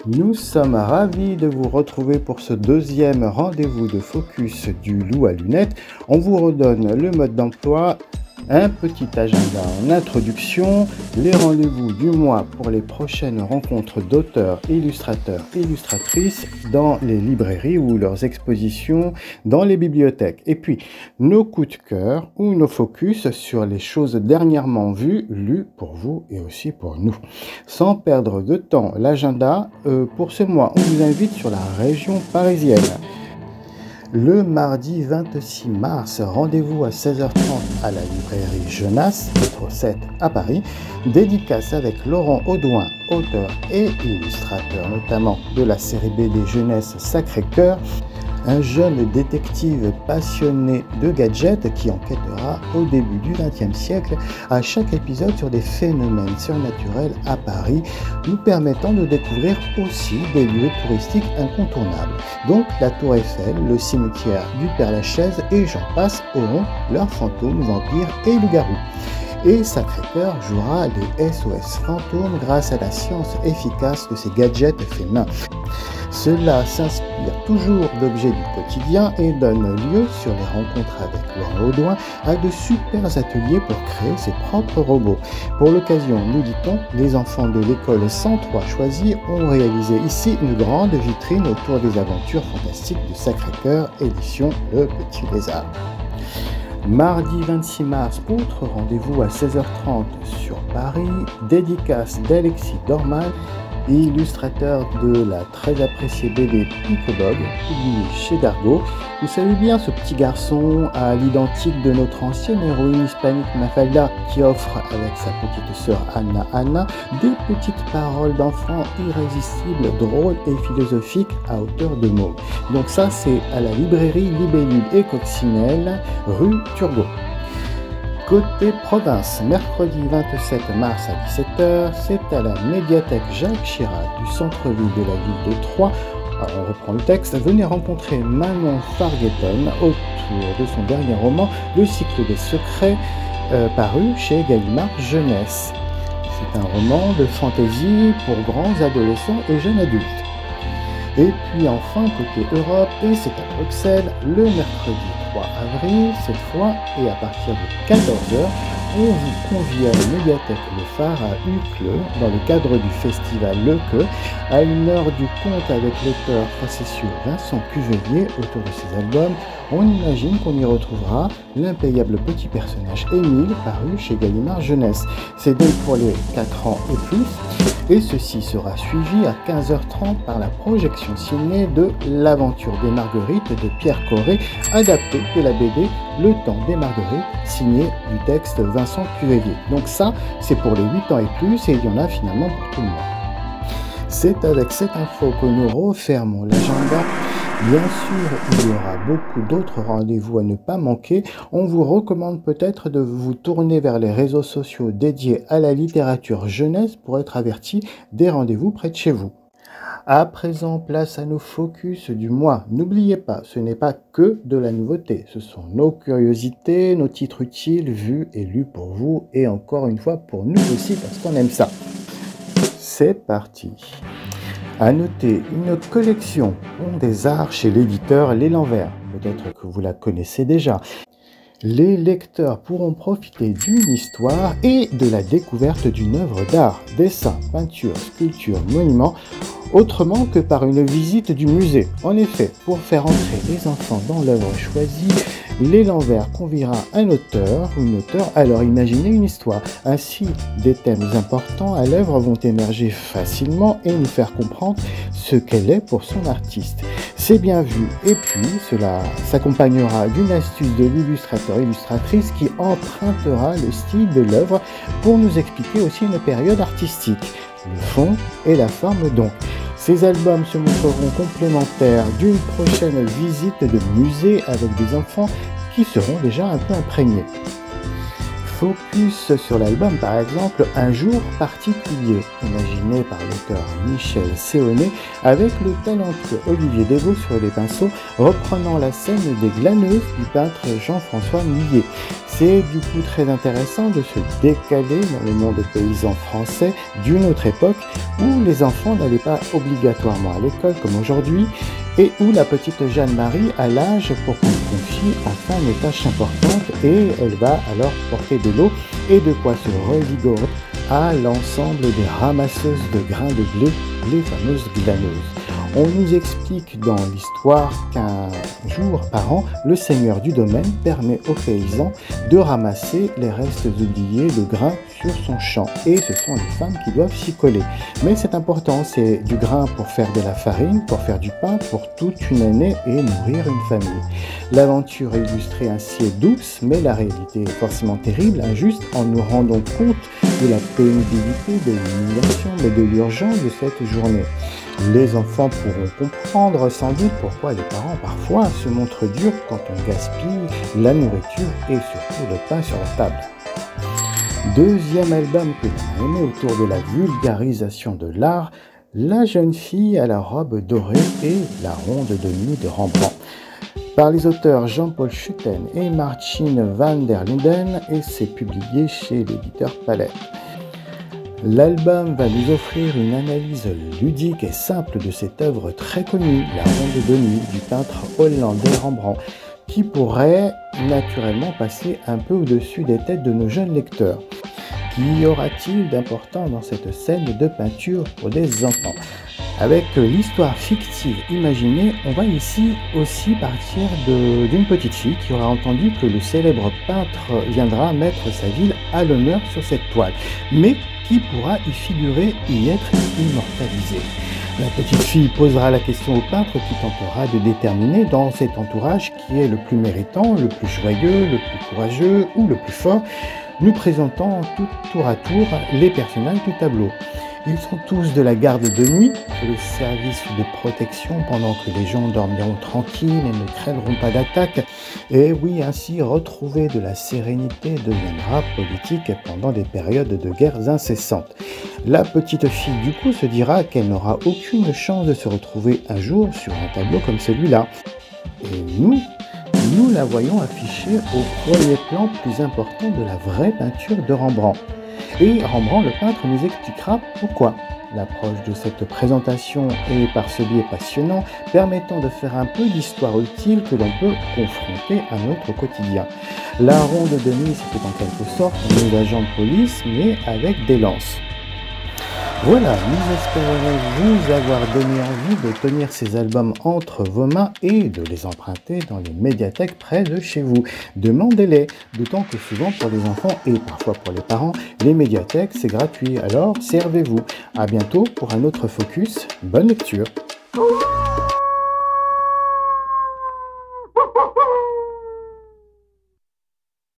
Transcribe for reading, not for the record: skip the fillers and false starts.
Nous sommes ravis de vous retrouver pour ce deuxième rendez-vous de focus du loup à lunettes. On vous redonne le mode d'emploi, un petit agenda en introduction, les rendez-vous du mois pour les prochaines rencontres d'auteurs, illustrateurs, illustratrices dans les librairies ou leurs expositions dans les bibliothèques. Et puis, nos coups de cœur ou nos focus sur les choses dernièrement vues, lues pour vous et aussi pour nous. Sans perdre de temps, l'agenda, pour ce mois, on vous invite sur la région parisienne. Le mardi 26 mars, rendez-vous à 16h30 à la librairie Genasse, métro 7 à Paris. Dédicace avec Laurent Audouin, auteur et illustrateur notamment de la série BD Jeunesse Sacré-Cœur. Un jeune détective passionné de gadgets qui enquêtera au début du XXe siècle à chaque épisode sur des phénomènes surnaturels à Paris, nous permettant de découvrir aussi des lieux touristiques incontournables. Donc la Tour Eiffel, le cimetière du Père-Lachaise et j'en passe auront leurs fantômes, vampires et loups-garous. Et Sacré-Cœur jouera des SOS fantômes grâce à la science efficace de ces gadgets faits main. Cela s'inspire toujours d'objets du quotidien et donne lieu, sur les rencontres avec Laurent Audouin, à de super ateliers pour créer ses propres robots. Pour l'occasion, nous dit-on, les enfants de l'école 103 choisis ont réalisé ici une grande vitrine autour des aventures fantastiques de Sacré-Cœur, édition Le Petit Lézard. Mardi 26 mars, autre rendez-vous à 16h30 sur Paris, dédicace d'Alexis Dorman, illustrateur de la très appréciée BD Picobog, publiée chez Dargaud. Vous savez bien ce petit garçon à l'identique de notre ancienne héroïne hispanique Mafalda qui offre avec sa petite sœur Anna des petites paroles d'enfants irrésistibles, drôles et philosophiques à hauteur de mots. Donc ça c'est à la librairie Libellule et Coccinelle, rue Turgot. Côté province, mercredi 27 mars à 17h, c'est à la médiathèque Jacques Chirac du centre-ville de la ville de Troyes. Alors on reprend le texte. Venez rencontrer Manon Fargueton autour de son dernier roman, Le cycle des secrets, paru chez Gallimard Jeunesse. C'est un roman de fantaisie pour grands adolescents et jeunes adultes. Et puis enfin, côté Europe, et c'est à Bruxelles, le mercredi 3 avril, cette fois, et à partir de 14h, on vous convie à la médiathèque Le Phare à Uccle, dans le cadre du festival Le Queue, à une heure du conte avec l'auteur facétieux Vincent Cuvelier autour de ses albums. On imagine qu'on y retrouvera l'impayable petit personnage Émile, paru chez Gallimard Jeunesse. C'est donc pour les 4 ans et plus. Et ceci sera suivi à 15h30 par la projection ciné de L'Aventure des Marguerites de Pierre Corré, adapté de la BD Le Temps des Marguerites, signé du texte Vincent Cuvelier. Donc ça, c'est pour les 8 ans et plus, et il y en a finalement pour tout le monde. C'est avec cette info que nous refermons l'agenda. Bien sûr, il y aura beaucoup d'autres rendez-vous à ne pas manquer. On vous recommande peut-être de vous tourner vers les réseaux sociaux dédiés à la littérature jeunesse pour être averti des rendez-vous près de chez vous. À présent, place à nos focus du mois. N'oubliez pas, ce n'est pas que de la nouveauté. Ce sont nos curiosités, nos titres utiles, vus et lus pour vous. Et encore une fois, pour nous aussi, parce qu'on aime ça. C'est parti. À noter une collection des arts chez l'éditeur L'Élan Vert. Peut-être que vous la connaissez déjà. Les lecteurs pourront profiter d'une histoire et de la découverte d'une œuvre d'art, dessin, peinture, sculpture, monument, autrement que par une visite du musée. En effet, pour faire entrer les enfants dans l'œuvre choisie, L'Élan Vert conviera un auteur ou une auteure à leur imaginer une histoire. Ainsi, des thèmes importants à l'œuvre vont émerger facilement et nous faire comprendre ce qu'elle est pour son artiste. C'est bien vu, et puis cela s'accompagnera d'une astuce de l'illustrateur-illustratrice qui empruntera le style de l'œuvre pour nous expliquer aussi une période artistique, le fond et la forme donc. Ces albums se montreront complémentaires d'une prochaine visite de musée avec des enfants qui seront déjà un peu imprégnés. Focus sur l'album par exemple Un jour particulier, imaginé par l'auteur Michel Séonnet avec le talentueux Olivier Devaux sur les pinceaux, reprenant la scène des glaneuses du peintre Jean-François Millet. C'est du coup très intéressant de se décaler dans le monde paysan français d'une autre époque où les enfants n'allaient pas obligatoirement à l'école comme aujourd'hui et où la petite Jeanne-Marie a l'âge pour qu'on lui confie enfin une tâche importante et elle va alors porter de l'eau et de quoi se revigorer à l'ensemble des ramasseuses de grains de blé, les fameuses glaneuses. On nous explique dans l'histoire qu'un jour par an, le seigneur du domaine permet aux paysans de ramasser les restes oubliés de grains sur son champ. Et ce sont les femmes qui doivent s'y coller. Mais c'est important, c'est du grain pour faire de la farine, pour faire du pain, pour toute une année et nourrir une famille. L'aventure illustrée ainsi est douce, mais la réalité est forcément terrible, injuste, en nous rendant compte de la pénibilité, de l'humiliation, mais de l'urgence de cette journée. Les enfants pourront comprendre sans doute pourquoi les parents parfois se montrent durs quand on gaspille la nourriture et surtout le pain sur la table. Deuxième album que l'on a aimé autour de la vulgarisation de l'art, La jeune fille à la robe dorée et La ronde de nuit de Rembrandt. Par les auteurs Jean-Paul Schutten et Martine van der Linden et c'est publié chez l'éditeur Palette. L'album va nous offrir une analyse ludique et simple de cette œuvre très connue, La ronde de nuit du peintre hollandais Rembrandt, qui pourrait naturellement passer un peu au-dessus des têtes de nos jeunes lecteurs. Qu'y aura-t-il d'important dans cette scène de peinture pour des enfants? Avec l'histoire fictive imaginée, on va ici aussi partir d'une petite fille qui aura entendu que le célèbre peintre viendra mettre sa ville à l'honneur sur cette toile, mais qui pourra y figurer, y être immortalisée. La petite fille posera la question au peintre qui tentera de déterminer dans cet entourage qui est le plus méritant, le plus joyeux, le plus courageux ou le plus fort, nous présentant tout tour à tour les personnages du tableau. Ils sont tous de la garde de nuit, le service de protection pendant que les gens dormiront tranquilles et ne craindront pas d'attaque. Et oui, ainsi retrouver de la sérénité deviendra politique pendant des périodes de guerres incessantes. La petite fille du coup se dira qu'elle n'aura aucune chance de se retrouver un jour sur un tableau comme celui-là. Et nous la voyons affichée au premier plan plus important de la vraie peinture de Rembrandt. Et Rembrandt, le peintre, nous expliquera pourquoi. L'approche de cette présentation est par ce biais passionnant, permettant de faire un peu d'histoire utile que l'on peut confronter à notre quotidien. La ronde de nuit, c'était en quelque sorte nos agents de police, mais avec des lances. Voilà, nous espérons vous avoir donné envie de tenir ces albums entre vos mains et de les emprunter dans les médiathèques près de chez vous. Demandez-les, d'autant que souvent pour les enfants et parfois pour les parents, les médiathèques c'est gratuit, alors servez-vous. À bientôt pour un autre focus, bonne lecture.